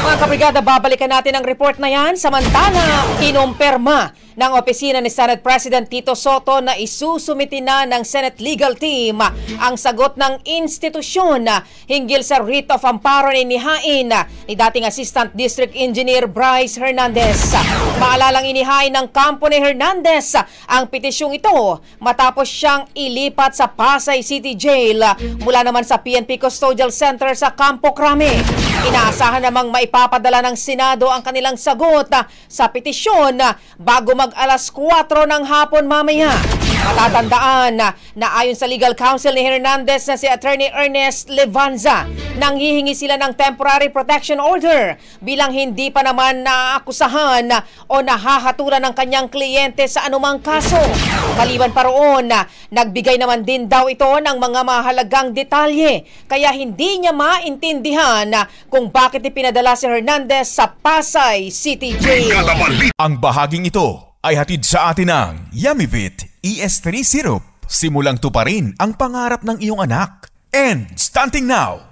Mga kabrigada, babalikan natin ang report na yan. Samantala, kinumpirma ng opisina ni Senate President Tito Soto na isusumiti na ng Senate Legal Team ang sagot ng institusyon hinggil sa writ of amparo na inihain ni dating Assistant District Engineer Bryce Hernandez. Maalalang inihain ng kampo ni Hernandez ang petisyong ito matapos siyang ilipat sa Pasay City Jail mula naman sa PNP Custodial Center sa Campo Crame. Inaasahan namang maipapadala ng Senado ang kanilang sagot sa petisyon bago mag-alas 4 ng hapon mamaya. Matatandaan na ayon sa legal counsel ni Hernandez na si Attorney Ernest Levanza, nanghihingi sila ng temporary protection order bilang hindi pa naman naakusahan o nahahatulan ng kanyang kliyente sa anumang kaso. Maliban pa roon, nagbigay naman din daw ito ng mga mahalagang detalye kaya hindi niya maintindihan kung bakit ipinadala si Hernandez sa Pasay City Jail. Ang bahaging ito ay hatid sa atin ng Yummy-Vit ES3 Syrup. Simulang tuparin ang pangarap ng iyong anak. And stunting now!